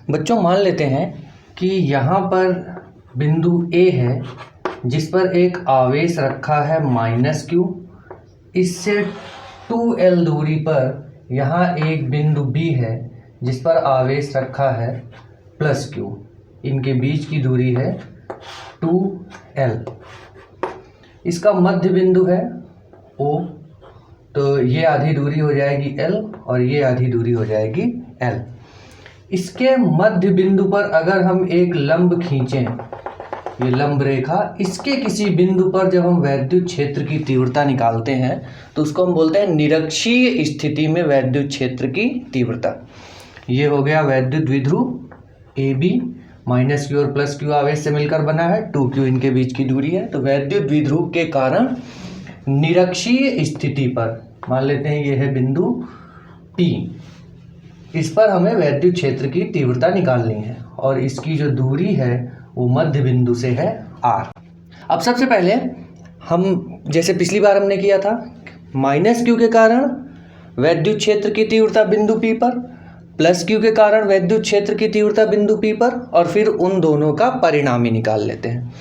बच्चों मान लेते हैं कि यहाँ पर बिंदु A है जिस पर एक आवेश रखा है -q। इससे 2l दूरी पर यहाँ एक बिंदु B है जिस पर आवेश रखा है +q। इनके बीच की दूरी है 2l। इसका मध्य बिंदु है O, तो ये आधी दूरी हो जाएगी l और ये आधी दूरी हो जाएगी l। इसके मध्य बिंदु पर अगर हम एक लंब खींचें, ये लंब रेखा, इसके किसी बिंदु पर जब हम वैद्युत क्षेत्र की तीव्रता निकालते हैं तो उसको हम बोलते हैं निरक्षीय स्थिति में वैद्युत क्षेत्र की तीव्रता। ये हो गया वैद्युत द्विध्रुव AB, -q और +q आवेश से मिलकर बना है, 2q इनके बीच की दूरी है। तो वैद्युत द्विध्रुव के कारण निरक्षीय स्थिति पर मान लेते हैं ये है बिंदु P, इस पर हमें वैद्युत क्षेत्र की तीव्रता निकालनी है और इसकी जो दूरी है वो मध्य बिंदु से है r। अब सबसे पहले हम जैसे पिछली बार हमने किया था, -q के कारण वैद्युत क्षेत्र की तीव्रता बिंदु P पर, +q के कारण वैद्युत क्षेत्र की तीव्रता बिंदु P पर, और फिर उन दोनों का परिणामी निकाल लेते हैं।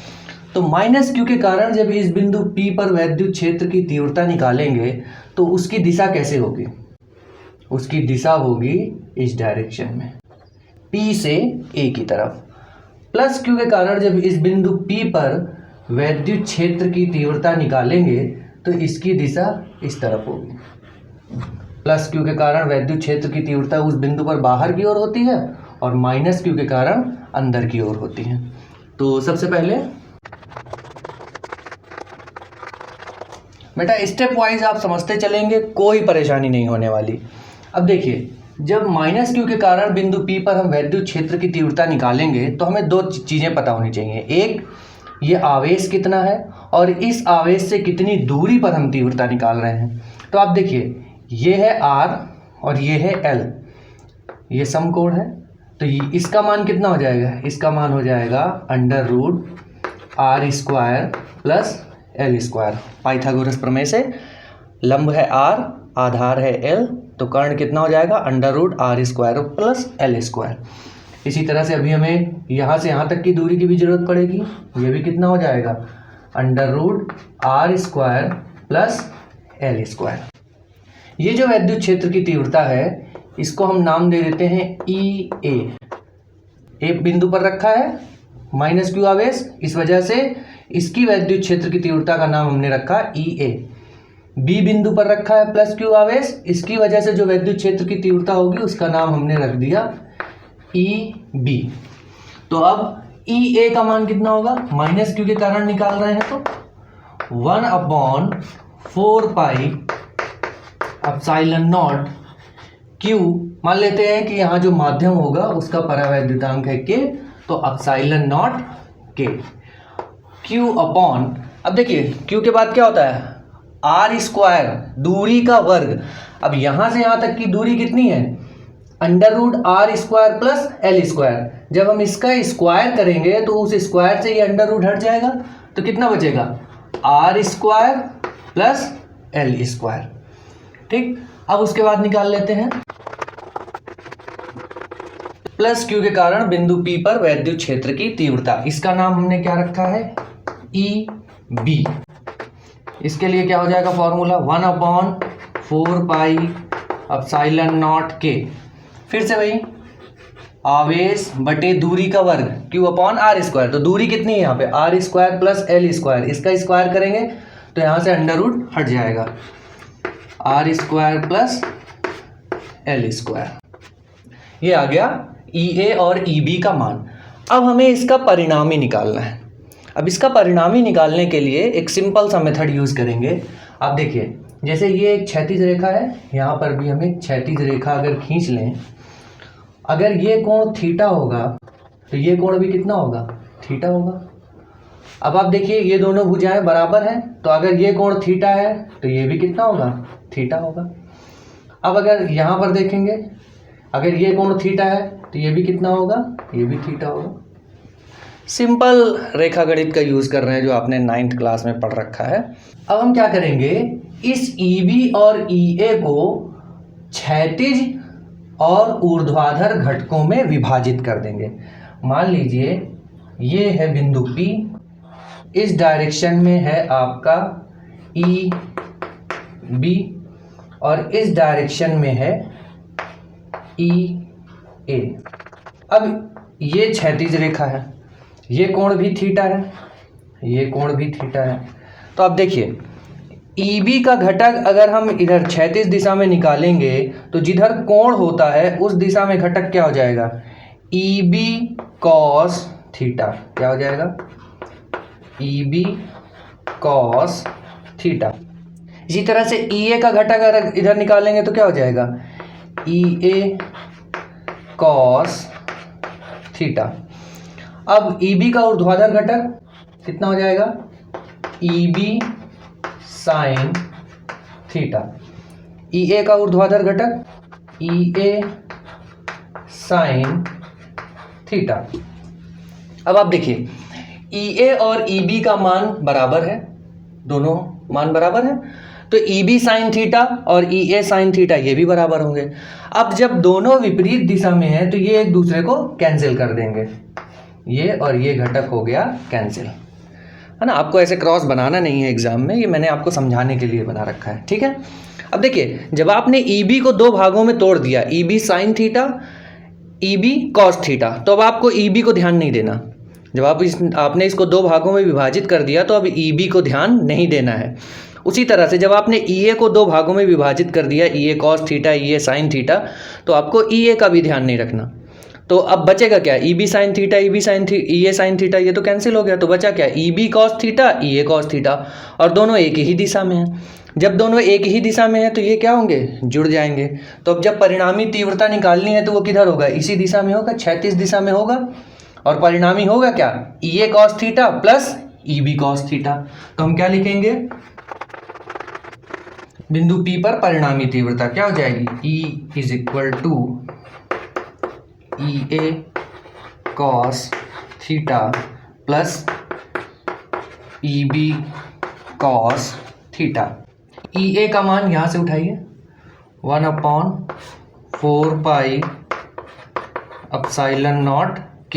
तो -q के कारण जब इस बिंदु P पर वैद्युत क्षेत्र की तीव्रता निकालेंगे तो उसकी दिशा कैसे होगी? उसकी दिशा होगी इस डायरेक्शन में, P से A की तरफ। +q के कारण जब इस बिंदु P पर वैद्युत क्षेत्र की तीव्रता निकालेंगे तो इसकी दिशा इस तरफ होगी। +q के कारण वैद्युत क्षेत्र की तीव्रता उस बिंदु पर बाहर की ओर होती है और -q के कारण अंदर की ओर होती है। तो सबसे पहले बेटा स्टेप वाइज आप समझते चलेंगे, कोई परेशानी नहीं होने वाली। अब देखिए, जब -q के कारण बिंदु P पर हम वैद्युत क्षेत्र की तीव्रता निकालेंगे तो हमें दो चीज़ें पता होनी चाहिए। एक, ये आवेश कितना है और इस आवेश से कितनी दूरी पर हम तीव्रता निकाल रहे हैं। तो आप देखिए, ये है r और ये है l, ये समकोण है, तो इसका मान कितना हो जाएगा? इसका मान हो जाएगा √r² + l²। पाइथागोरस प्रमेय से लंब है r, आधार है l, तो कर्ण कितना हो जाएगा? √r² + l²। इसी तरह से अभी हमें यहाँ से यहाँ तक की दूरी की भी जरूरत पड़ेगी, ये भी कितना हो जाएगा? √r² + l²। ये जो वैद्युत क्षेत्र की तीव्रता है इसको हम नाम दे देते हैं EA। एक बिंदु पर रखा है -q आवेश, इस वजह से इसकी वैद्युत क्षेत्र की तीव्रता का नाम हमने रखा EA। B बिंदु पर रखा है +q आवेश, इसकी वजह से जो वैद्युत क्षेत्र की तीव्रता होगी उसका नाम हमने रख दिया EB। तो अब EA का मान कितना होगा? -q के कारण निकाल रहे हैं तो 1/4πε0 q, मान लेते हैं कि यहाँ जो माध्यम होगा उसका परावैद्युतांक है k, तो ε0 k q अपॉन, अब देखिए q के बाद क्या होता है? r², दूरी का वर्ग। अब यहाँ से यहाँ तक की दूरी कितनी है? √r² + l²। जब हम इसका स्क्वायर करेंगे तो उस स्क्वायर से ये √ हट जाएगा, तो कितना बचेगा? r² + l²। ठीक, अब उसके बाद निकाल लेते हैं +q के कारण बिंदु P पर वैद्युत क्षेत्र की तीव्रता, इसका नाम हमने क्या रखा है? EB। इसके लिए क्या हो जाएगा फॉर्मूला? 1/4πε0 k। फिर से वही आवेश बटे दूरी का वर्ग q/r²। तो दूरी कितनी है यहाँ पे? r² + l²। इसका स्क्वायर करेंगे तो यहाँ से √ हट जाएगा, r² + l²। ये आ गया EA और EB का मान। अब हमें इसका परिणामी निकालना है। अब इसका परिणामी निकालने के लिए एक सिंपल सा मेथड यूज़ करेंगे। आप देखिए, जैसे ये एक क्षैतिज रेखा है, यहाँ पर भी हम एक क्षैतिज रेखा अगर खींच लें, अगर ये कोण थीटा होगा तो ये कोण भी कितना होगा? थीटा होगा। अब आप देखिए, ये दोनों भुजाएं बराबर हैं, तो अगर ये कोण थीटा है तो ये भी कितना होगा? थीटा होगा। अब अगर यहाँ पर देखेंगे, अगर ये कोण थीटा है तो ये भी कितना होगा? ये भी थीटा होगा। सिंपल रेखा गणित का यूज़ कर रहे हैं जो आपने 9th क्लास में पढ़ रखा है। अब हम क्या करेंगे, इस EB और EA को क्षैतिज और ऊर्ध्वाधर घटकों में विभाजित कर देंगे। मान लीजिए ये है बिंदु P, इस डायरेक्शन में है आपका EB और इस डायरेक्शन में है EA। अब ये क्षैतिज रेखा है, ये कोण भी थीटा है, ये कोण भी थीटा है। तो अब देखिए EB का घटक अगर हम इधर क्षैतिज दिशा में निकालेंगे तो जिधर कोण होता है उस दिशा में घटक क्या हो जाएगा, EB cos थीटा। क्या हो जाएगा, EB cos थीटा। इसी तरह से EA का घटक अगर इधर निकालेंगे तो क्या हो जाएगा, EA cos थीटा। अब EB का ऊर्ध्वाधर घटक कितना हो जाएगा, EB sin थीटा। EA का ऊर्ध्वाधर घटक EA sin थीटा। अब आप देखिए EA और EB का मान बराबर है, दोनों मान बराबर है, तो EB sin थीटा और EA sin थीटा ये भी बराबर होंगे। अब जब दोनों विपरीत दिशा में है तो ये एक दूसरे को कैंसिल कर देंगे, ये और ये घटक हो गया कैंसिल, है ना। आपको ऐसे क्रॉस बनाना नहीं है एग्जाम में, ये मैंने आपको समझाने के लिए बना रखा है, ठीक है। अब देखिए जब आपने EB को दो भागों में तोड़ दिया, EB sin theta, EB cos theta, तो अब आपको EB को ध्यान नहीं देना। जब आपने इसको दो भागों में विभाजित कर दिया तो अब EB को ध्यान नहीं देना है। उसी तरह से जब आपने EA को दो भागों में विभाजित कर दिया, EA cos theta, EA sin theta, तो आपको EA का भी ध्यान नहीं रखना। तो अब बचेगा क्या, EB sin theta, EA sin theta, ये तो कैंसिल हो गया। तो बचा क्या, EB cos theta, EA cos theta, और दोनों एक ही दिशा में हैं। जब दोनों एक ही दिशा में है तो ये क्या होंगे, जुड़ जाएंगे। तो अब जब परिणामी तीव्रता निकालनी है तो वो किधर होगा, इसी दिशा में होगा, क्षैतिज दिशा में होगा। और परिणामी होगा क्या, EA cos theta plus EB cos theta. तो हम क्या लिखेंगे, बिंदु P पर परिणामी तीव्रता क्या हो जाएगी, E is equal to EA cos theta plus EB cos theta. EA का मान यहाँ से उठाइए, 1/4 pi epsilon naught K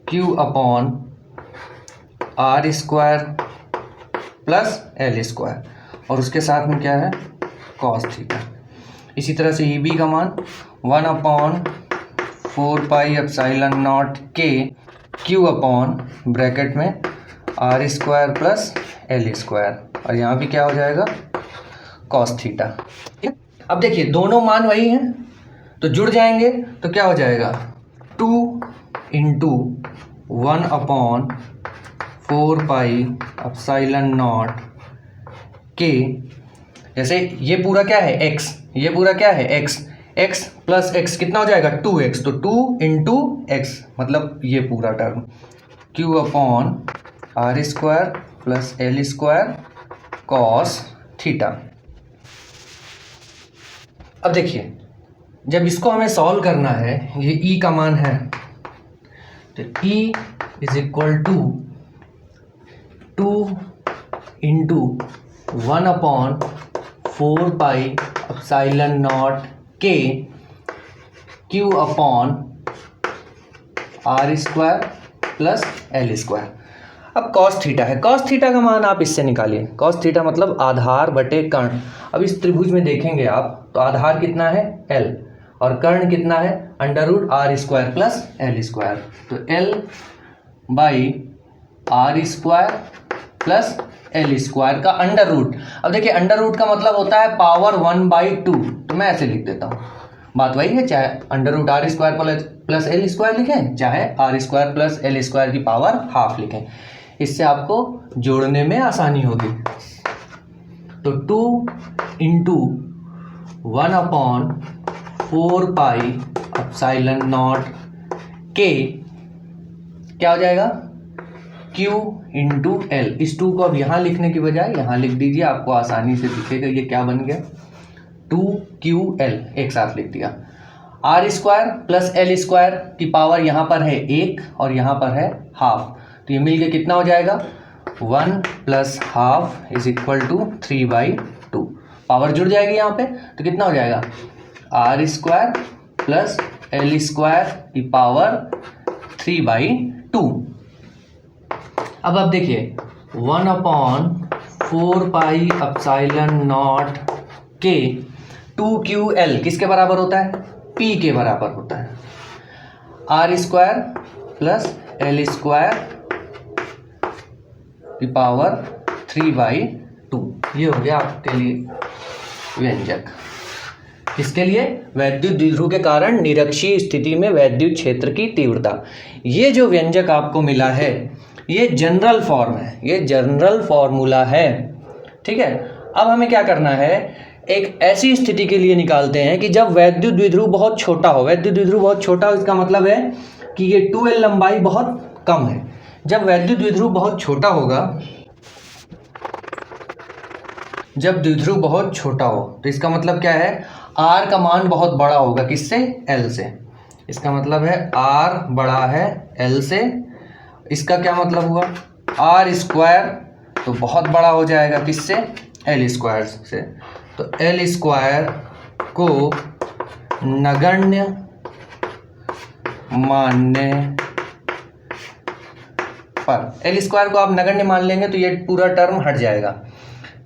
Q upon R square plus L square, और उसके साथ में क्या है, cos थीटा। इसी तरह से EB का मान 1/4 pi epsilon naught K Q upon bracket में R square plus L square, और यहाँ भी क्या हो जाएगा, cos थीटा। अब देखिए दोनों मान वही हैं तो जुड़ जाएंगे, तो क्या हो जाएगा, 2 into 1/4 pi epsilon naught K, जैसे ये पूरा क्या है x, ये पूरा क्या है x, x प्लस x कितना हो जाएगा, 2x, तो 2 इंटू x मतलब ये पूरा term, Q upon R square plus L square cos theta. अब देखिए जब इसको हमें सॉल्व करना है, ये E का मान है, तो E is equal to 2 into 1/4 pi epsilon naught K Q upon R square plus L square. अब cos थीटा है, cos थीटा का मान आप इससे निकालिए, cos थीटा मतलब आधार बटे कर्ण। अब इस त्रिभुज में देखेंगे आप तो आधार कितना है, L, और कर्ण कितना है, √R square plus L square, तो L by R square plus L square का अंडर रूट। अब देखिए अंडर रूट का मतलब होता है पावर 1/2, तो मैं ऐसे लिख देता हूँ, बात वही है, चाहे √R square plus L square लिखें, चाहे R square plus L square की पावर हाफ लिखें, इससे आपको जोड़ने में आसानी होगी। तो 2 into 1/4 pi epsilon naught K क्या हो जाएगा, Q इंटू L। इस 2 को अब यहाँ लिखने की बजाय यहाँ लिख दीजिए, आपको आसानी से दिखेगा ये क्या बन गया, 2QL एक साथ लिख दिया। R square plus L square की पावर यहाँ पर है 1 और यहाँ पर है हाफ, तो ये मिल के कितना हो जाएगा, 1 plus half is equal to 3/2। Power जुड़ जाएगी यहाँ पे, तो कितना हो जाएगा, R square plus L square की पावर 3/2। अब आप देखिए 1/4πε0 के 2QL किसके बराबर होता है? P के बराबर होता है। R square plus L square की पावर 3/2। ये हो गया आपके लिए व्यंजक। इसके लिए वैद्युत द्विध्रुव के कारण निरक्षीय स्थिति में वैद्युत क्षेत्र की तीव्रता। ये जो व्यंजक आपको मिला है ये जनरल फॉर्म है, ये जनरल फॉर्मूला है, ठीक है। अब हमें क्या करना है, एक ऐसी स्थिति के लिए निकालते हैं कि जब वैद्युत द्विध्रुव बहुत छोटा हो। वैद्युत द्विध्रुव बहुत छोटा हो इसका मतलब है कि ये 2L लंबाई बहुत कम है। जब वैद्युत द्विध्रुव बहुत छोटा होगा, जब द्विध्रुव बहुत छोटा हो तो इसका मतलब क्या है, R का मान बहुत बड़ा होगा। किससे? L से। इसका मतलब है R बड़ा है L से। इसका क्या मतलब हुआ, R स्क्वायर तो बहुत बड़ा हो जाएगा किससे? L स्क्वायर से। तो L स्क्वायर को नगण्य मानने पर, L स्क्वायर को आप नगण्य मान लेंगे तो ये पूरा टर्म हट जाएगा,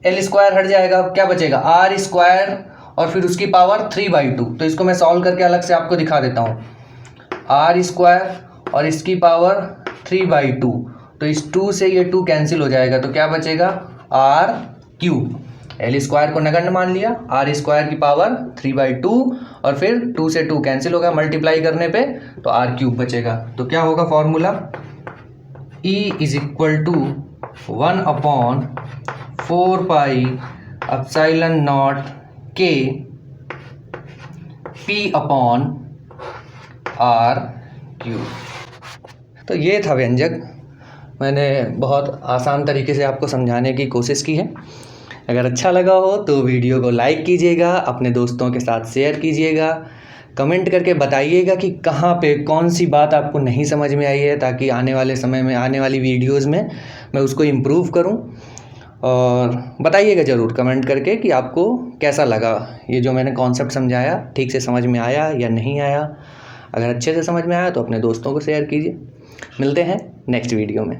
L स्क्वायर हट जाएगा, क्या बचेगा? R स्क्वायर और फिर उसकी पावर 3/2। तो इसको मैं सॉल्व करके अलग से आपको दिखा देता हूँ। R स्क्वायर और इसकी पावर 3/2, तो इस 2 से ये 2 कैंसिल हो जाएगा, तो क्या बचेगा? R³। L स्क्वायर को नगण्य मान लिया, R स्क्वायर की पावर 3/2 और फिर 2 से 2 कैंसिल होगा मल्टीप्लाई करने पे, तो R³ बचेगा। तो क्या होगा फॉर्मूला? E = 1/4πε0 K P/R³। तो ये था व्यंजक। मैंने बहुत आसान तरीके से आपको समझाने की कोशिश की है। अगर अच्छा लगा हो तो वीडियो को लाइक कीजिएगा, अपने दोस्तों के साथ शेयर कीजिएगा, कमेंट करके बताइएगा कि कहाँ पे कौन सी बात आपको नहीं समझ में आई है, ताकि आने वाले समय में आने वाली वीडियोज़ में मैं उसको इम्प्रूव करूँ। और बताइएगा ज़रूर कमेंट करके कि आपको कैसा लगा, ये जो मैंने कॉन्सेप्ट समझाया ठीक से समझ में आया या नहीं आया। अगर अच्छे से समझ में आया तो अपने दोस्तों को शेयर कीजिए। मिलते हैं नेक्स्ट वीडियो में।